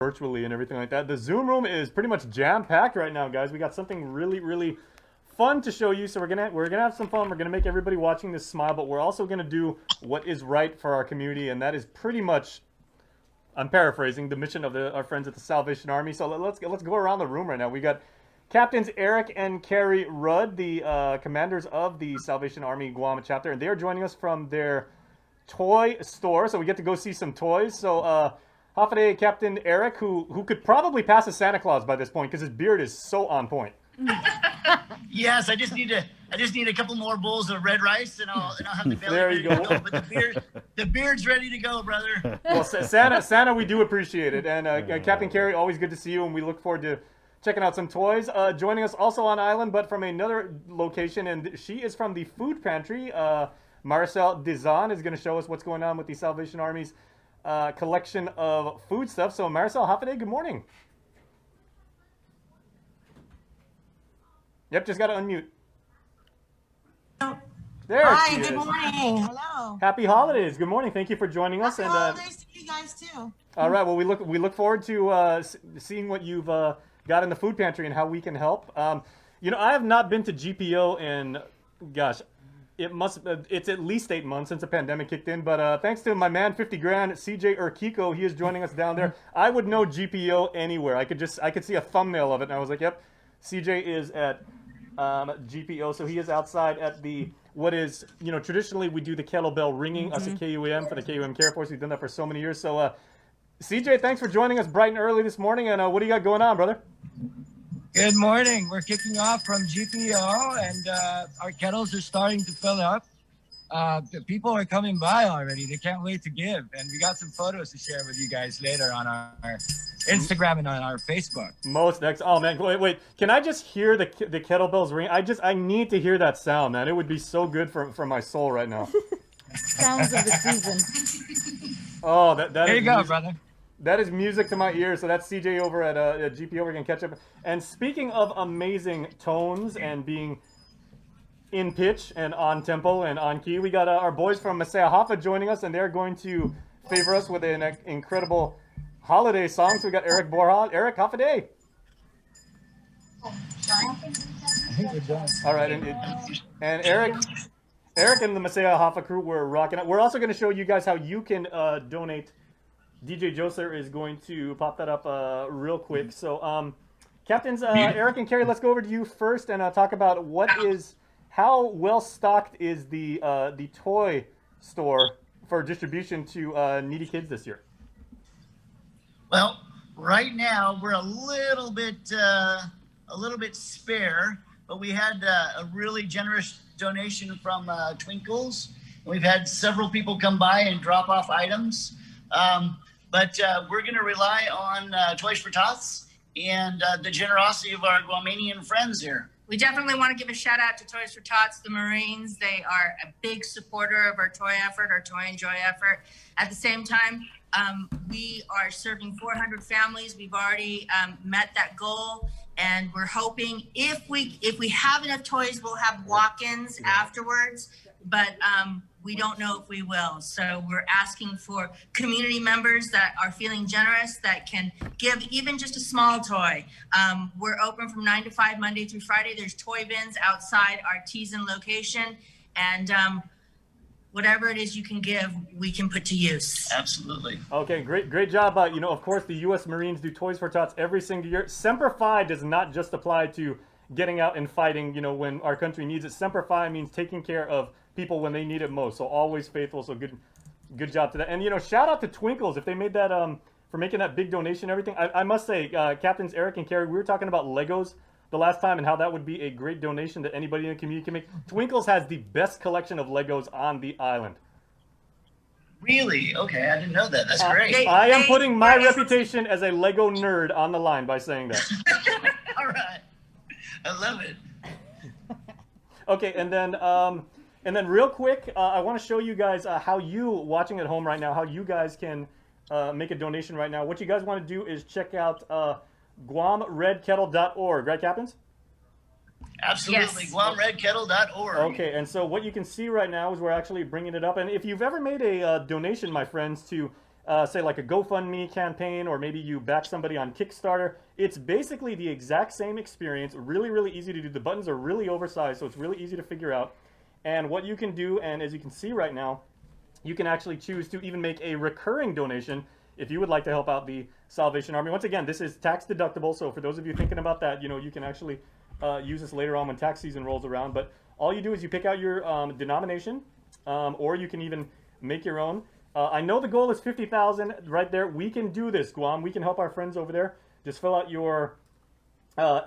virtually and everything like that. The Zoom room is pretty much jam-packed right now, guys. We got something really fun to show you. So we're gonna have some fun. We're gonna make everybody watching this smile, but we're also gonna do what is right for our community, and that is pretty much, I'm paraphrasing, the mission of our friends at the Salvation Army. So let's go around the room right now. We got Captains Eric and Carrie Rudd, the commanders of the Salvation Army Guam Chapter, and they are joining us from their toy store. So we get to go see some toys. So Hafade Captain Eric, who could probably pass as Santa Claus by this point because his beard is so on point. Yes, I just need a couple more bowls of red rice, and I'll have the belly There you ready to go. go. But the beard's ready to go, brother. Well, Santa, we do appreciate it, and Captain Carrie, always good to see you, and we look forward to checking out some toys. Joining us also on island, but from another location, and she is from the food pantry. Marcel Dizan is going to show us what's going on with the Salvation Army's collection of food stuff. So Marcel Hafade, good morning. Yep, just got to unmute. There Hi, she good is. morning. Hello. Happy holidays. Good morning. Thank you for joining us. Happy holidays to you guys too. All right. Well, we look forward to seeing what you've got in the food pantry and how we can help. I have not been to GPO in, gosh, it's at least 8 months since the pandemic kicked in. But thanks to my man 50 Grand, CJ Urquico, he is joining us down there. I would know GPO anywhere. I could see a thumbnail of it, and I was like, yep, CJ is at GPO. So he is outside at the. What is, traditionally we do the kettlebell ringing, us at KUAM for the KUAM Care Force. We've done that for so many years. So, CJ, thanks for joining us bright and early this morning. And what do you got going on, brother? Good morning. We're kicking off from GPO, and our kettles are starting to fill up. The people are coming by already. They can't wait to give. And we got some photos to share with you guys later on our Instagram and on our Facebook. Most next. Oh man, wait. Can I just hear the kettlebells ring? I need to hear that sound, man. It would be so good for my soul right now. Sounds of the season. Oh, that There is you go, music. brother. That is music to my ears. So that's CJ over at GPO. We're gonna catch up. And speaking of amazing tones and being in pitch and on tempo and on key, we got our boys from Masaya Hafa joining us, and they're going to favor us with an incredible holiday song. So we got Eric Borja. Eric, Hafade. I think we're done. All right, and Eric and the Masaya Hafa crew were rocking it. We're also going to show you guys how you can donate. DJ Joser is going to pop that up real quick. So, Captains Eric and Carrie, let's go over to you first and talk about how well stocked is the toy store for distribution to needy kids this year. Well, right now we're a little bit spare, but we had a really generous donation from Twinkles. We've had several people come by and drop off items, but we're going to rely on Toys for Tots and the generosity of our Guamanian friends here. We definitely want to give a shout out to Toys for Tots, the Marines. They are a big supporter of our toy effort, our Toy and Joy effort. At the same time, we are serving 400 families. We've already met that goal, and we're hoping if we have enough toys, we'll have walk-ins afterwards. But we don't know if we will. So we're asking for community members that are feeling generous that can give even just a small toy. We're open from 9 to 5, Monday through Friday. There's toy bins outside our Teason location. And whatever it is you can give, we can put to use. Absolutely. Okay, great job. Of course, the U.S. Marines do Toys for Tots every single year. Semper Fi does not just apply to getting out and fighting, when our country needs it. Semper Fi means taking care of people when they need it most. So always faithful. So good job to that. And shout out to Twinkles if they made that for making that big donation and everything. I must say, Captains Eric and Carrie, we were talking about Legos the last time and how that would be a great donation that anybody in the community can make. Twinkles has the best collection of Legos on the island. Really? Okay, I didn't know that. That's great. I am putting my reputation as a Lego nerd on the line by saying that. All right. I love it. Okay, and then real quick, I want to show you guys how you, watching at home right now, how you guys can make a donation right now. What you guys want to do is check out GuamRedKettle.org, right, Captains? Absolutely. Yes. GuamRedKettle.org. Okay, and so what you can see right now is we're actually bringing it up. And if you've ever made a donation, my friends, to say like a GoFundMe campaign, or maybe you back somebody on Kickstarter. It's basically the exact same experience, really, really easy to do. The buttons are really oversized, so it's really easy to figure out. And what you can do, and as you can see right now, you can actually choose to even make a recurring donation if you would like to help out the Salvation Army. Once again, this is tax deductible, so for those of you thinking about that, you can actually use this later on when tax season rolls around. But all you do is you pick out your denomination, or you can even make your own. I know the goal is 50,000 right there. We can do this, Guam. We can help our friends over there. Just fill out your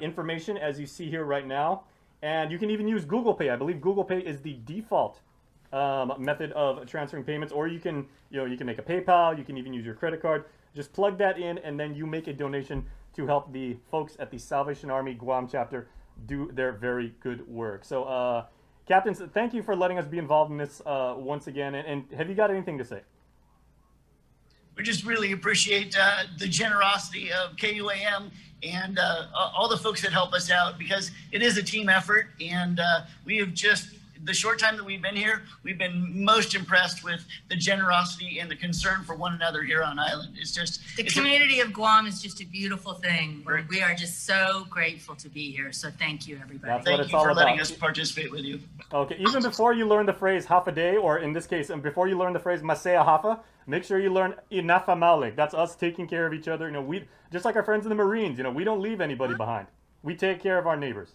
information as you see here right now. And you can even use Google Pay. I believe Google Pay is the default method of transferring payments. Or you can make a PayPal. You can even use your credit card. Just plug that in, and then you make a donation to help the folks at the Salvation Army Guam Chapter do their very good work. So, Captains, thank you for letting us be involved in this once again. And have you got anything to say? We just really appreciate the generosity of KUAM and all the folks that help us out, because it is a team effort. And we have just, the short time that we've been here, we've been most impressed with the generosity and the concern for one another here on island. It's just the community of Guam is just a beautiful thing. We are just so grateful to be here. So thank you, everybody. Thank you for letting us participate with you. Okay, even before you learn the phrase half a day, or in this case, before you learn the phrase Masaya Hafa, make sure you learn Inafa Malik. That's us taking care of each other. We just like our friends in the Marines. We don't leave anybody behind. We take care of our neighbors.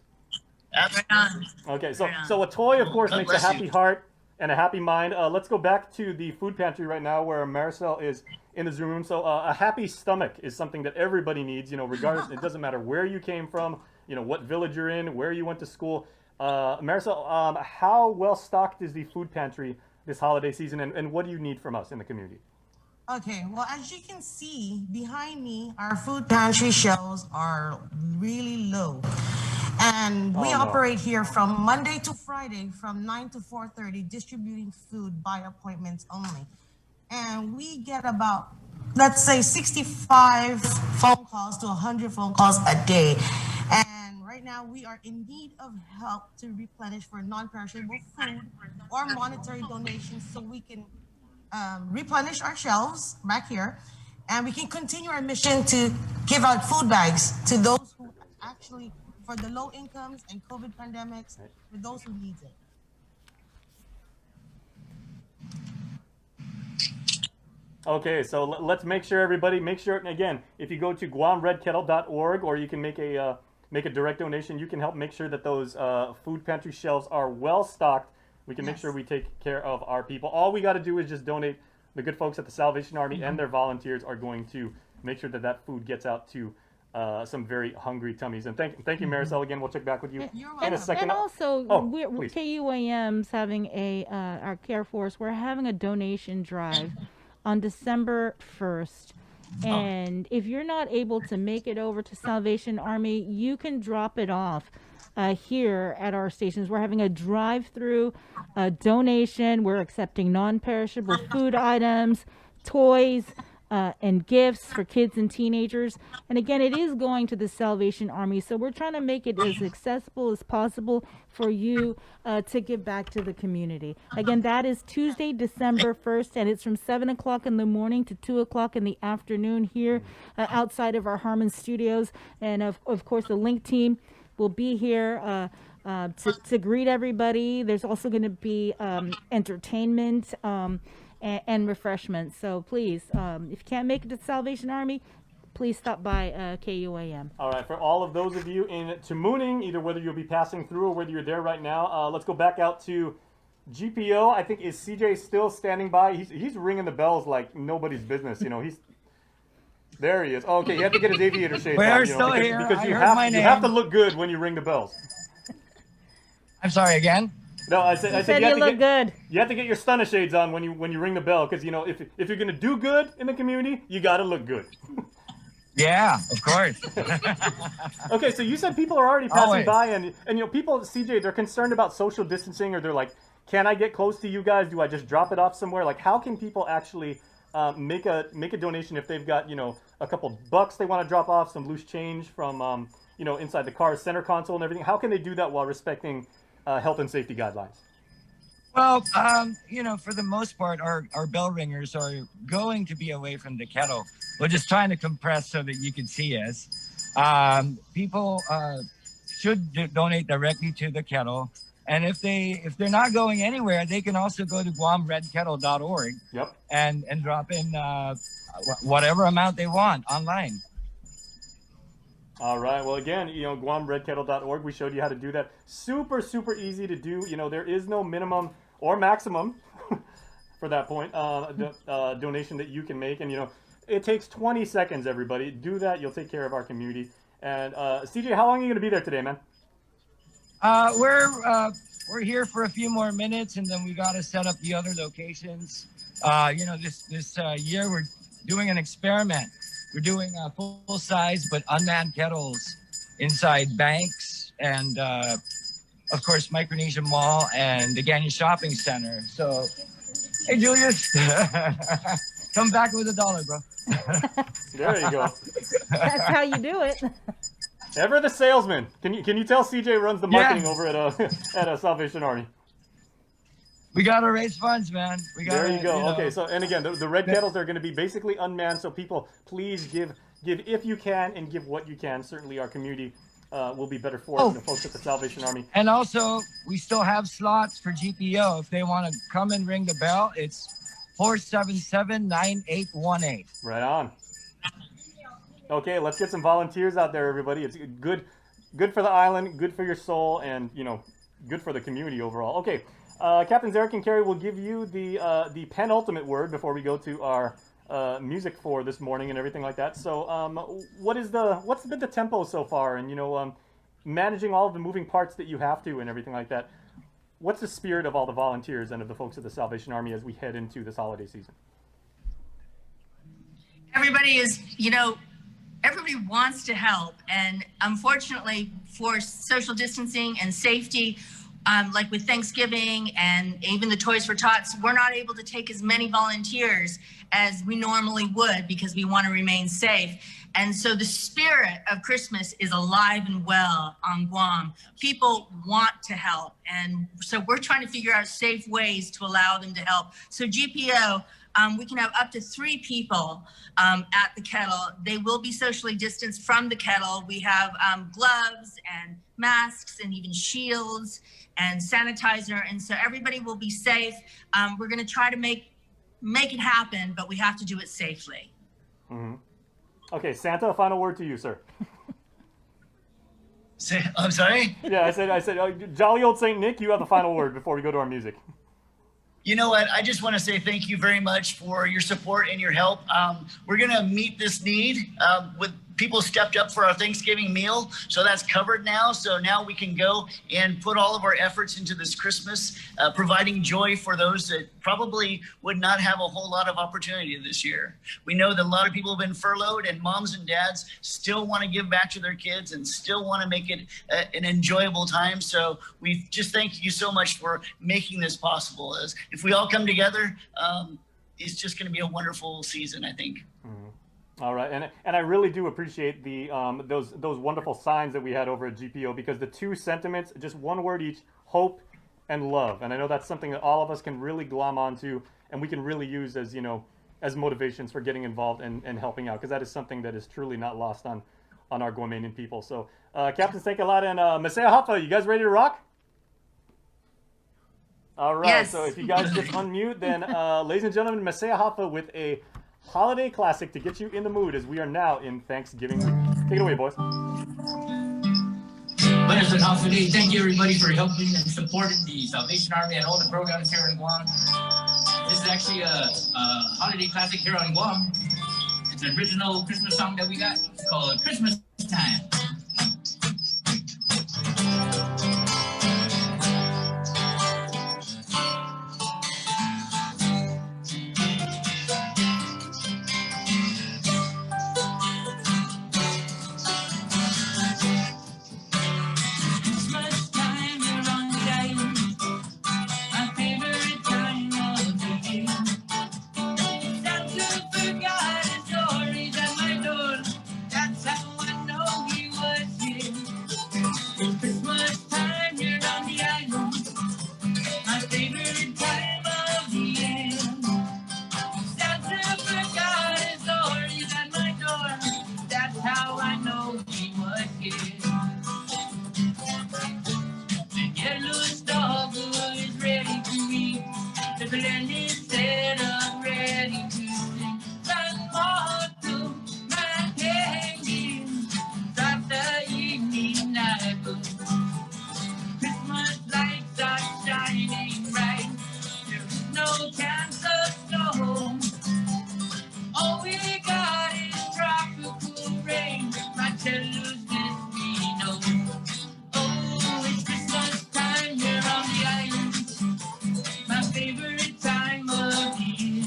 Absolutely. Okay, so a toy, of course, makes a happy heart and a happy mind. Let's go back to the food pantry right now, where Maricel is in the Zoom room. So a happy stomach is something that everybody needs. Regardless, it doesn't matter where you came from, what village you're in, where you went to school. Maricel, how well stocked is the food pantry this holiday season, and what do you need from us in the community? Okay, well, as you can see behind me, our food pantry shelves are really low. And we operate here from Monday to Friday from 9 to 4:30, distributing food by appointments only. And we get about, let's say, 65 phone calls to 100 phone calls a day. And right now we are in need of help to replenish for non-perishable food or monetary donations, so we can replenish our shelves back here, and we can continue our mission to give out food bags to those who actually, for the low incomes and COVID pandemics, for those who need it. Okay, so let's make sure again, if you go to guamredkettle.org, or you can make a direct donation, you can help make sure that those food pantry shelves are well stocked. We can make sure we take care of our people. All we got to do is just donate. The good folks at the Salvation Army and their volunteers are going to make sure that food gets out to some very hungry tummies. And thank you, Maricel, again. We'll check back with you in a second. And also, please. KUAM's having our Care Force, we're having a donation drive on December 1st. And if you're not able to make it over to Salvation Army, you can drop it off here at our stations. We're having a drive-through donation. We're accepting non-perishable food items, toys, and gifts for kids and teenagers. And again, it is going to the Salvation Army, so we're trying to make it as accessible as possible for you to give back to the community. Again, that is Tuesday, December 1st, and it's from 7 o'clock in the morning to 2 o'clock in the afternoon here outside of our Harmon studios. And of course, the Link team will be here to greet everybody. There's also going to be entertainment and refreshments. So please, if you can't make it to Salvation Army, please stop by KUAM. All right, for all of those of you in Tamuning, either whether you'll be passing through or whether you're there right now, let's go back out to GPO. I think, is CJ still standing by? He's ringing the bells like nobody's business. There he is. Oh, okay, you have to get his aviator shades on. We're still here. Because you my name. have to look good when you ring the bells. I'm sorry, again? No, I said you look good. You have to get your stunner shades on when you ring the bell, because if you're gonna do good in the community, you gotta look good. Yeah, of course. Okay, so you said people are already passing by, and people, CJ, they're concerned about social distancing, or they're like, can I get close to you guys? Do I just drop it off somewhere? Like, how can people actually make a donation if they've got a couple bucks they want to drop off, some loose change from inside the car center console and everything? How can they do that while respecting health and safety guidelines? Well, for the most part, our bell ringers are going to be away from the kettle. We're just trying to compress so that you can see us. People should donate directly to the kettle, and if they're not going anywhere, they can also go to guamredkettle.org. Yep. And drop in whatever amount they want online. All right. Well, again, GuamRedKettle.org. We showed you how to do that. Super, super easy to do. There is no minimum or maximum for that point donation that you can make, and it takes 20 seconds. Everybody, do that. You'll take care of our community. And CJ, how long are you gonna be there today, man? We're here for a few more minutes, and then we got to set up the other locations. This year we're doing an experiment. We're doing full size but unmanned kettles inside banks and, of course, Micronesia Mall and the Ganya Shopping Center. So, hey, Julius, come back with $1, bro. There you go. That's how you do it. Ever the salesman. Can you tell CJ runs the marketing over at Salvation Army? We gotta raise funds, man. There you go. Okay, so and again, the red kettles are going to be basically unmanned. So people, please give if you can and give what you can. Certainly, our community will be better for it. The folks at the Salvation Army. And also, we still have slots for GPO. If they want to come and ring the bell, it's 477-9818. Right on. Okay, let's get some volunteers out there, everybody. It's good for the island, good for your soul, and good for the community overall. Okay. Captains Eric and Carrie will give you the penultimate word before we go to our music for this morning and everything like that. So, what's been the tempo so far, and managing all of the moving parts that you have to and everything like that. What's the spirit of all the volunteers and of the folks at the Salvation Army as we head into this holiday season? Everybody is, everybody wants to help, and unfortunately, for social distancing and safety. Like with Thanksgiving and even the Toys for Tots, we're not able to take as many volunteers as we normally would because we want to remain safe. And so the spirit of Christmas is alive and well on Guam. People want to help. And so we're trying to figure out safe ways to allow them to help. So GPO, we can have up to 3 people at the kettle. They will be socially distanced from the kettle. We have gloves and masks and even shields and sanitizer, and so everybody will be safe. We're going to try to make it happen, but we have to do it safely. Mm-hmm. Okay, Santa, a final word to you, sir. I'm sorry? Yeah, I said, jolly old Saint Nick, you have the final word before we go to our music. You know what? I just want to say thank you very much for your support and your help. We're going to meet this need with people stepped up for our Thanksgiving meal. So that's covered now. So now we can go and put all of our efforts into this Christmas, providing joy for those that probably would not have a whole lot of opportunity this year. We know that a lot of people have been furloughed, and moms and dads still want to give back to their kids and still want to make it an enjoyable time. So we just thank you so much for making this possible. As if we all come together, it's just going to be a wonderful season, I think. Mm-hmm. All right, and I really do appreciate the those wonderful signs that we had over at GPO, because the 2 sentiments, just one word each: hope and love. And I know that's something that all of us can really glom onto, and we can really use as as motivations for getting involved and helping out, because that is something that is truly not lost on our Guamanian people. So, Captains, thank you a lot, and Masaya Hafa, you guys ready to rock? All right, yes. So if you guys just unmute, then ladies and gentlemen, Masaya Hafa with a holiday classic to get you in the mood, as we are now in Thanksgiving week. Take it away, boys. Blessed holiday. Thank you, everybody, for helping and supporting the Salvation Army and all the programs here in Guam. This is actually a holiday classic here on Guam. It's an original Christmas song that we got. It's called Christmas Time. That's how I here. The yellow star is ready to eat. The blended setup ready to sing. One more to my hanging. Stop the evening night. Christmas lights are shining bright. There is no chance of snow. All we got is tropical rain. My cello's let me know. Oh, it's Christmas time here on the island. My favorite time of the year.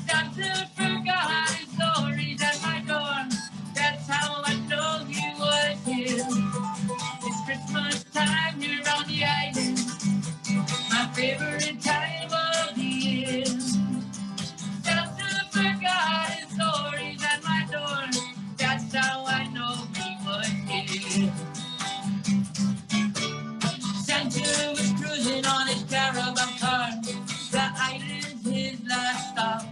Santa forgot his stories at my door. That's how I know he was here. It's Christmas time here on the island. My favorite time of the year. Santa forgot his stories at my door. That's how I know he was here. Santa was cruising on his caravan car. The island's his last stop.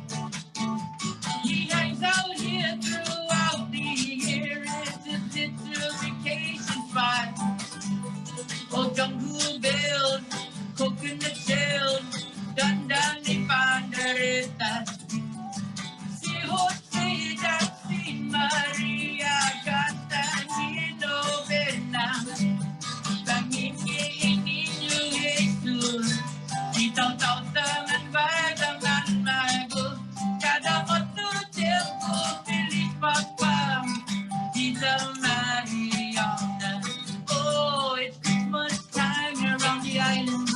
He hangs out here throughout the year. It's a little vacation spot. Oh, jungle bells, coconut shells, done de pandereta. Si Jose da si Maria cantando novena. También que el niño Jesús, y taman vagaman mago. Cada otro tiempo feliz papá, y Mariana. Oh, it's Christmas time here on the island.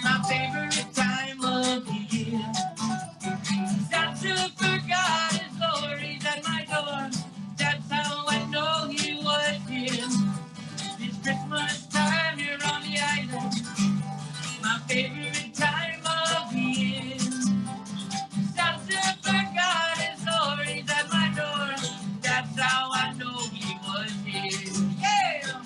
My favorite time of the year. Santa forgot his stories at my door. That's how I know he was here. It's Christmas time here on the island. My favorite time of the year. Santa forgot his stories at my door. That's how I know he was here. Yeah!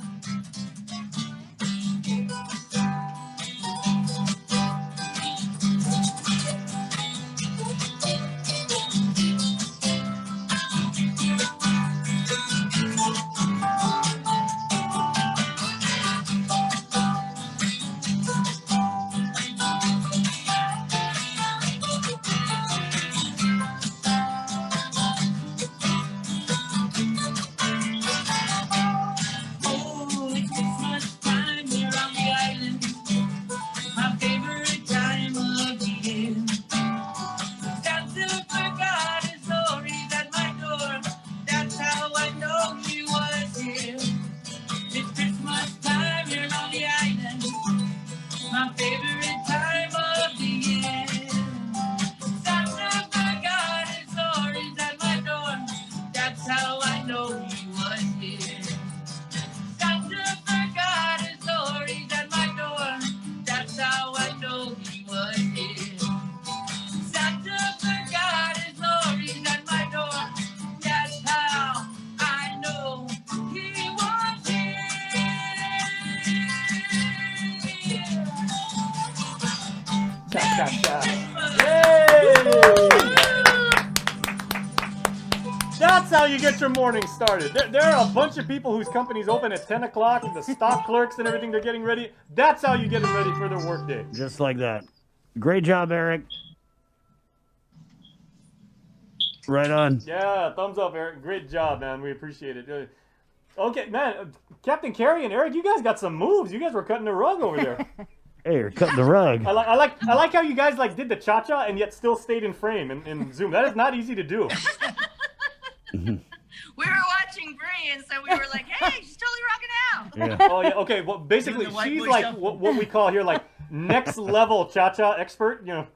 Oh, it's Christmas time here on the island. My favorite time of the year. Santa forgot his stories at my door. That's how I know he was here. It's Christmas time here on the island. My favorite time of the year. Santa forgot his stories at my door. That's how I know he was here. Santa forgot his stories at my door. That's how I know he was here. Santa forgot his stories at my door. That's how I know he was here. Cha cha cha. Yay! That's how you get your morning started. There are a bunch of people whose companies open at 10 o'clock, and the stock clerks and everything, they're getting ready. That's how you get them ready for their workday. Just like that. Great job, Eric. Right on. Yeah, thumbs up, Eric. Great job, man. We appreciate it. Okay, man, Captain Carey and Eric, you guys got some moves. You guys were cutting the rug over there. Hey, you're cutting the rug. I like how you guys like did the cha-cha and yet still stayed in frame in Zoom. That is not easy to do. We were watching Brie, and so we were like, hey, she's totally rocking out. Yeah. Oh yeah. Okay. Well, basically, Doing the white she's boy like shuffle. what we call here like next level cha-cha expert. You know,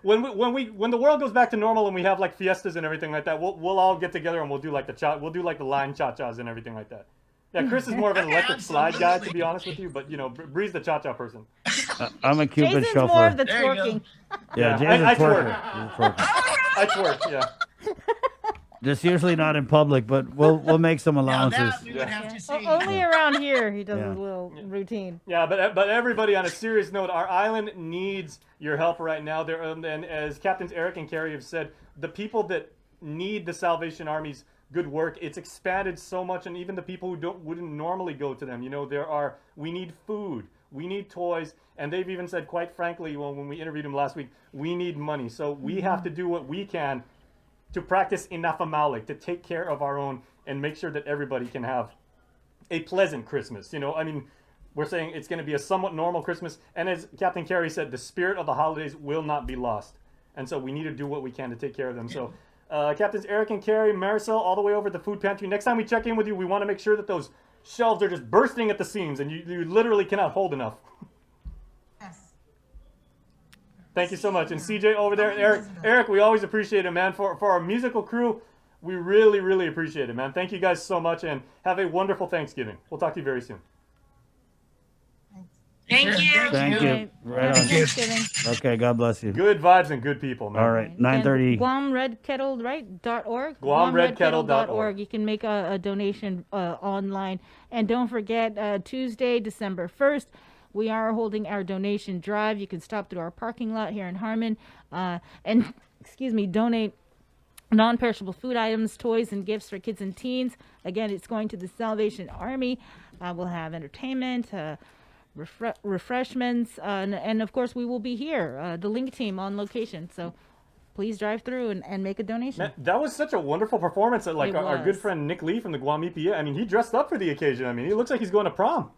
when the world goes back to normal and we have like fiestas and everything like that, we'll all get together and we'll do like the line cha-chas and everything like that. Yeah, Chris is more of an electric slide guy, to be honest with you, but you know, Bree's the cha-cha person. I'm a Cupid Jason's shuffler. more of the There you go. twerking. Yeah, I Jason's twerk. twerker. I twerk. Yeah. Just usually not in public, but we'll make some Now allowances. that we would have Yeah. to see. Only around here he does Yeah. a little routine. Yeah, but everybody, on a serious note, our island needs your help right now. There, and as Captains Eric and Carrie have said, the people that need the Salvation Army's good work. It's expanded so much, and even the people who wouldn't normally go to them, we need food, we need toys, and they've even said, quite frankly, when we interviewed him last week, we need money. So we have to do what we can to practice inafamalik, to take care of our own and make sure that everybody can have a pleasant Christmas. We're saying it's going to be a somewhat normal Christmas, and as Captain Carey said, the spirit of the holidays will not be lost. And so we need to do what we can to take care of them. So Captains Eric and Carey, Marisol, all the way over at the food pantry. Next time we check in with you, we want to make sure that those shelves are just bursting at the seams and you literally cannot hold enough. Yes. Thank you so much. And CJ over there, Eric, we always appreciate it, man. For our musical crew, we really, really appreciate it, man. Thank you guys so much, and have a wonderful Thanksgiving. We'll talk to you very soon. Thank you. Thank you. Right on. Thanksgiving. Okay, God bless you. Good vibes and good people, man. All right, 9:30. Guam Red Kettle, right? .org. GuamRedKettle.org. You can make a donation online. And don't forget, Tuesday, December 1st, we are holding our donation drive. You can stop through our parking lot here in Harmon and, donate non-perishable food items, toys, and gifts for kids and teens. Again, it's going to the Salvation Army. We'll have entertainment, refreshments, and of course we will be here, the Link team on location. So please drive through and make a donation. Man, that was such a wonderful performance that our good friend Nick Lee from the Guam EPA, he dressed up for the occasion. He looks like he's going to prom.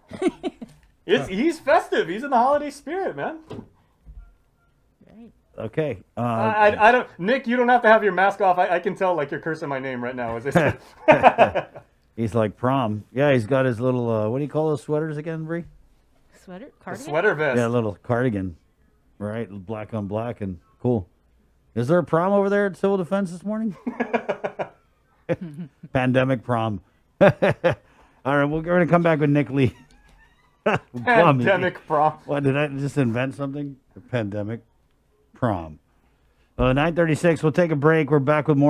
He's festive. He's in the holiday spirit, man. Right. Okay. I don't, Nick, you don't have to have your mask off. I can tell you're cursing my name right now, as I said. He's like prom. Yeah, he's got his little, what do you call those sweaters again, Bree? Sweater? A Cardigan? sweater vest. Yeah, a little cardigan. Right, black on black and cool. Is there a prom over there at Civil Defense this morning? Pandemic prom. All right, we're going to come back with Nick Lee. Pandemic prom. What, did I just invent something? The pandemic prom. 9:36, we'll take a break. We're back with more.